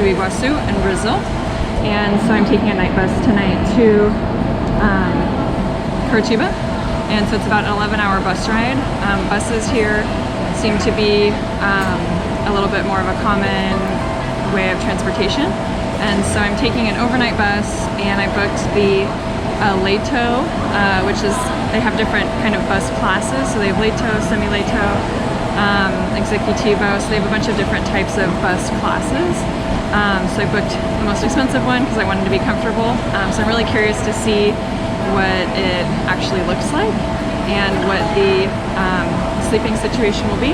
Iguaçu in Brazil. And so I'm taking a night bus tonight to Curitiba. And so it's about an 11-hour bus ride. Buses here seem to be a little bit more of a common way of transportation. And so I'm taking an overnight bus, and I booked the Leito, which is, they have different kind of bus classes. So they have Leito, Semi-Leito, Executivo, so they have a bunch of different types of bus classes. So I booked the most expensive one because I wanted to be comfortable. So I'm really curious to see what it actually looks like and what the sleeping situation will be.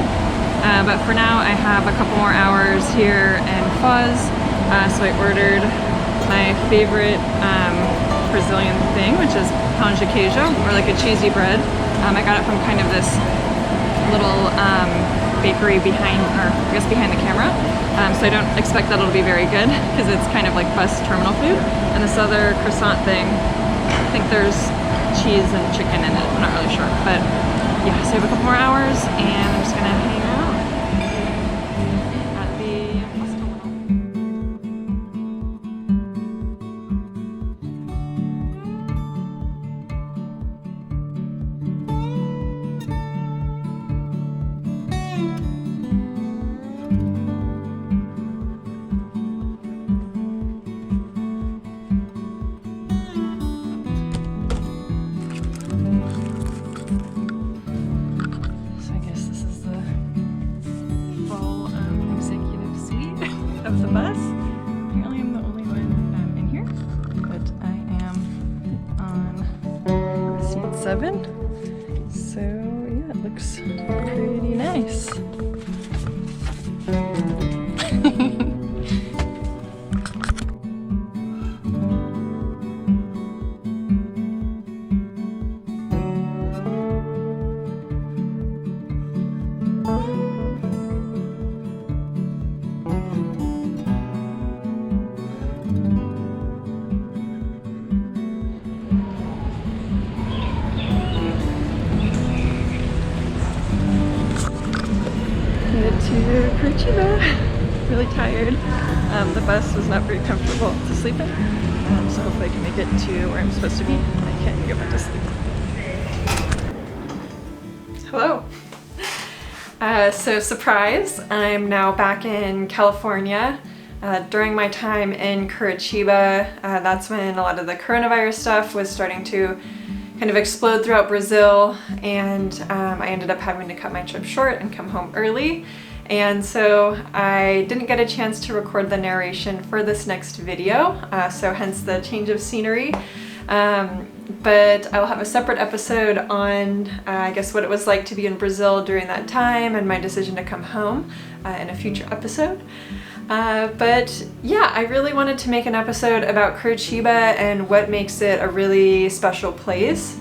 But for now, I have a couple more hours here in Foz. So I ordered my favorite Brazilian thing, which is pão de queijo, or like a cheesy bread. I got it from kind of this little bakery behind, or I guess behind the camera. So I don't expect that it'll be very good because it's kind of like bus terminal food. And this other croissant thing, I think there's cheese and chicken in it. I'm not really sure, but yeah. So I have a couple more hours, and I'm just gonna hang out at the hostel. Of the bus. Apparently I'm the only one in here, but I am on seat 7. So yeah, it looks pretty nice. To Curitiba. Really tired. The bus was not very comfortable to sleep in, so hopefully I can make it to where I'm supposed to be and I can go back to sleep. Hello. So surprise, I'm now back in California. During my time in Curitiba, that's when a lot of the coronavirus stuff was starting to kind of explode throughout Brazil, and I ended up having to cut my trip short and come home early. And so I didn't get a chance to record the narration for this next video, so hence the change of scenery. But I'll have a separate episode on, I guess, what it was like to be in Brazil during that time and my decision to come home in a future episode. But yeah, I really wanted to make an episode about Curitiba and what makes it a really special place.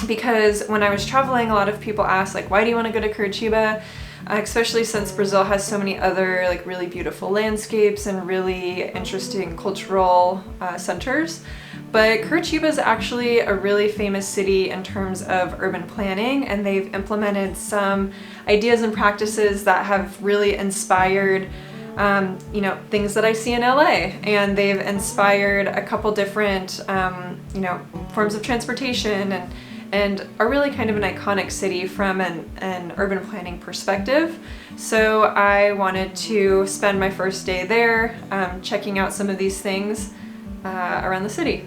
Because when I was traveling, a lot of people asked, like, why do you want to go to Curitiba? Especially since Brazil has so many other like really beautiful landscapes and really interesting cultural centers. But Curitiba is actually a really famous city in terms of urban planning, and they've implemented some ideas and practices that have really inspired you know, things that I see in LA, and they've inspired a couple different you know, forms of transportation, and are really kind of an iconic city from an urban planning perspective. So I wanted to spend my first day there checking out some of these things around the city.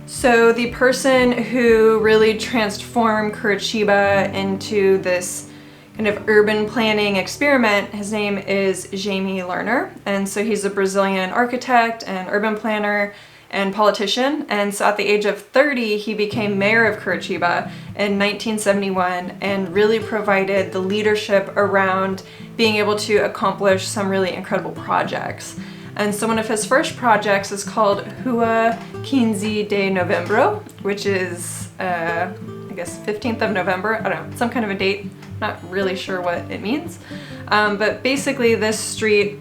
So the person who really transformed Curitiba into this kind of urban planning experiment, his name is Jamie Lerner, and so he's a Brazilian architect and urban planner and politician. And so at the age of 30, he became mayor of Curitiba in 1971 and really provided the leadership around being able to accomplish some really incredible projects. And so one of his first projects is called Rua 15 de Novembro, which is, I guess, 15th of November. I don't know, some kind of a date. Not really sure what it means. But basically this street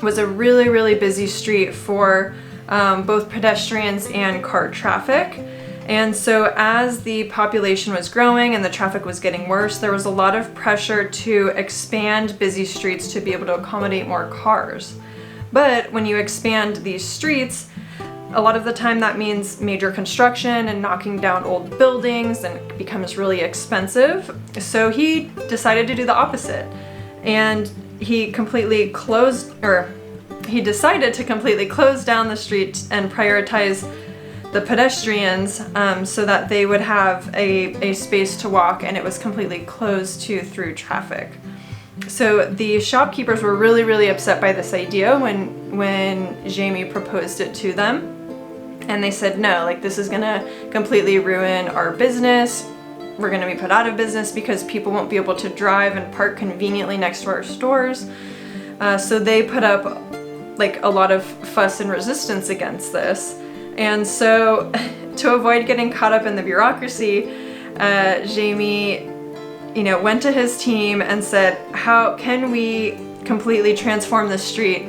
was a really, really busy street for both pedestrians and car traffic. And so as the population was growing and the traffic was getting worse, there was a lot of pressure to expand busy streets to be able to accommodate more cars. But when you expand these streets, a lot of the time that means major construction and knocking down old buildings, and it becomes really expensive. So he decided to do the opposite. And he decided to completely close down the street and prioritize the pedestrians so that they would have a space to walk, and it was completely closed to through traffic. So the shopkeepers were really upset by this idea when Jamie proposed it to them. And they said, no, like, this is gonna completely ruin our business. We're gonna be put out of business because people won't be able to drive and park conveniently next to our stores. So they put up like a lot of fuss and resistance against this. And so to avoid getting caught up in the bureaucracy, Jamie, went to his team and said, how can we completely transform the street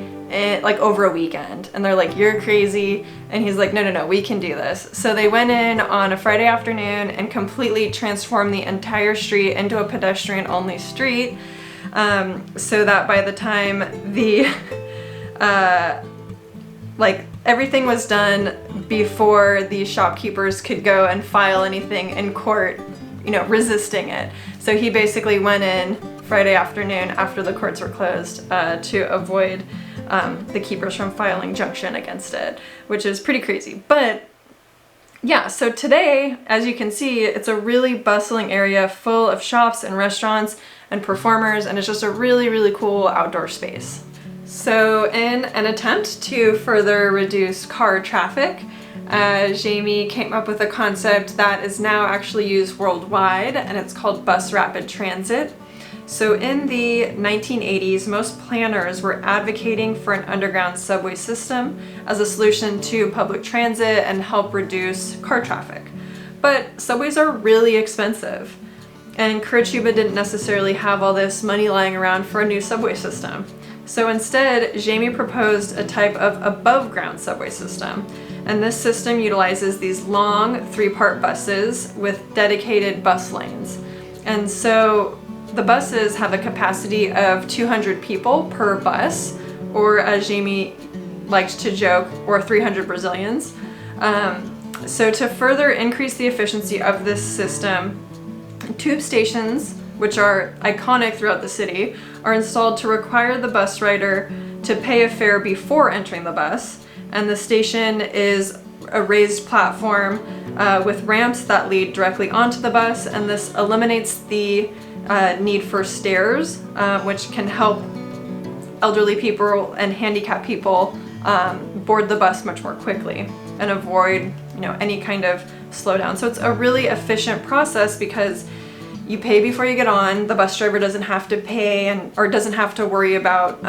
like over a weekend? And they're like, you're crazy. And he's like, no, we can do this. So they went in on a Friday afternoon and completely transformed the entire street into a pedestrian only street, so that by the time the everything was done before the shopkeepers could go and file anything in court, resisting it. So he basically went in Friday afternoon after the courts were closed to avoid the keepers from filing junction against it, which is pretty crazy. But yeah, so today, as you can see, it's a really bustling area full of shops and restaurants and performers, and it's just a really cool outdoor space. So in an attempt to further reduce car traffic, Jamie came up with a concept that is now actually used worldwide, and it's called bus rapid transit. So in the 1980s, most planners were advocating for an underground subway system as a solution to public transit and help reduce car traffic. But subways are really expensive, and Curitiba didn't necessarily have all this money lying around for a new subway system. So instead, Jamie proposed a type of above-ground subway system. And this system utilizes these long 3-part buses with dedicated bus lanes. And so the buses have a capacity of 200 people per bus, or as Jamie liked to joke, or 300 Brazilians. So to further increase the efficiency of this system, tube stations, which are iconic throughout the city, are installed to require the bus rider to pay a fare before entering the bus. And the station is a raised platform with ramps that lead directly onto the bus, and this eliminates the need for stairs, which can help elderly people and handicapped people board the bus much more quickly and avoid any kind of slowdown. So it's a really efficient process because you pay before you get on. The bus driver doesn't have to pay or doesn't have to worry about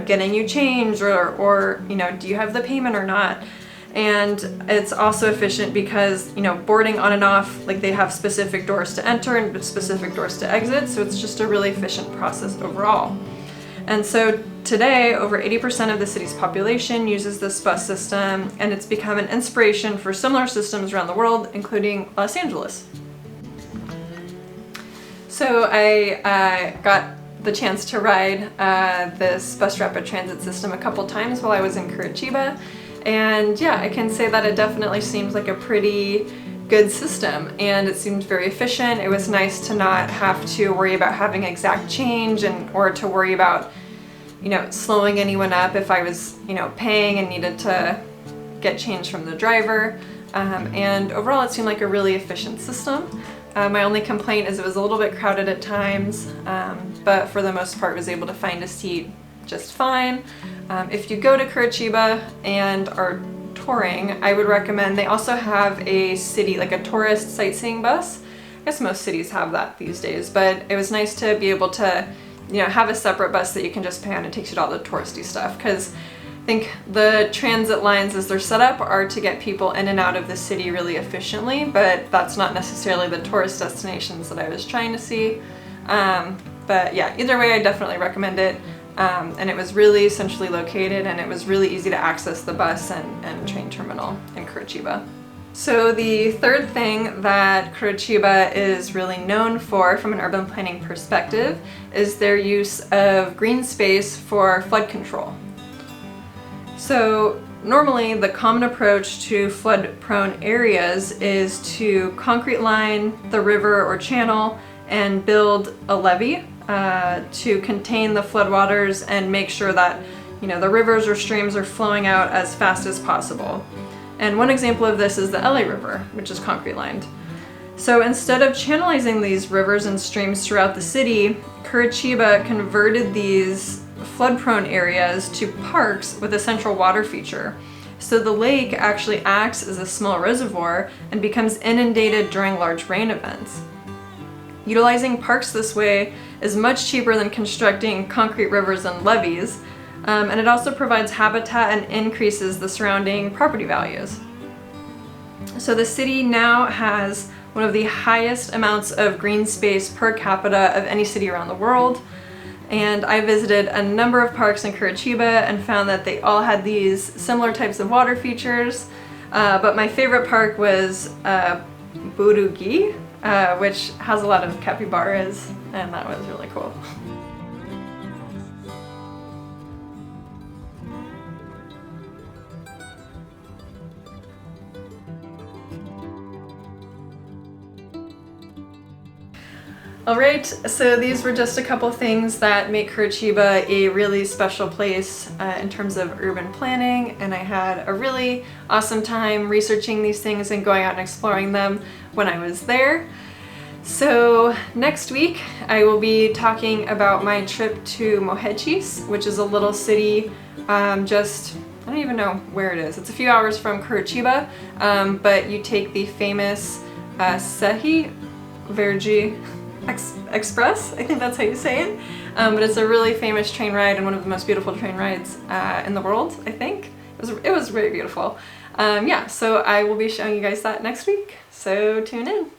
getting you change or do you have the payment or not. And it's also efficient because boarding on and off, like, they have specific doors to enter and specific doors to exit, so it's just a really efficient process overall. And so today, over 80% of the city's population uses this bus system, and it's become an inspiration for similar systems around the world, including Los Angeles. So I got the chance to ride this bus rapid transit system a couple times while I was in Curitiba. And yeah, I can say that it definitely seems like a pretty good system, and it seemed very efficient. It was nice to not have to worry about having exact change or to worry about slowing anyone up if I was paying and needed to get change from the driver. And overall it seemed like a really efficient system. My only complaint is it was a little bit crowded at times, but for the most part was able to find a seat just fine. If you go to Curitiba and are touring, I would recommend, they also have a city, like a tourist sightseeing bus. I guess most cities have that these days, but it was nice to be able to have a separate bus that you can just pay on and takes you to all the touristy stuff, because I think the transit lines as they're set up are to get people in and out of the city really efficiently, but that's not necessarily the tourist destinations that I was trying to see. But yeah, either way, I definitely recommend it. And it was really centrally located, and it was really easy to access the bus and train terminal in Curitiba. So the third thing that Curitiba is really known for from an urban planning perspective is their use of green space for flood control. So normally the common approach to flood-prone areas is to concrete line the river or channel and build a levee to contain the floodwaters and make sure that the rivers or streams are flowing out as fast as possible. And one example of this is the LA River, which is concrete lined. So instead of channelizing these rivers and streams throughout the city, Curitiba converted these flood-prone areas to parks with a central water feature. So the lake actually acts as a small reservoir and becomes inundated during large rain events. Utilizing parks this way is much cheaper than constructing concrete rivers and levees, and it also provides habitat and increases the surrounding property values. So the city now has one of the highest amounts of green space per capita of any city around the world. And I visited a number of parks in Curitiba and found that they all had these similar types of water features. But my favorite park was Burugi, which has a lot of capybaras, and that was really cool. Alright, so these were just a couple things that make Curitiba a really special place in terms of urban planning, and I had a really awesome time researching these things and going out and exploring them when I was there. So next week I will be talking about my trip to Moheches, which is a little city I don't even know where it is. It's a few hours from Curitiba, but you take the famous Serra Verde Express, I think that's how you say it, but it's a really famous train ride and one of the most beautiful train rides in the world, I think. It was very beautiful. Yeah, so I will be showing you guys that next week, so tune in.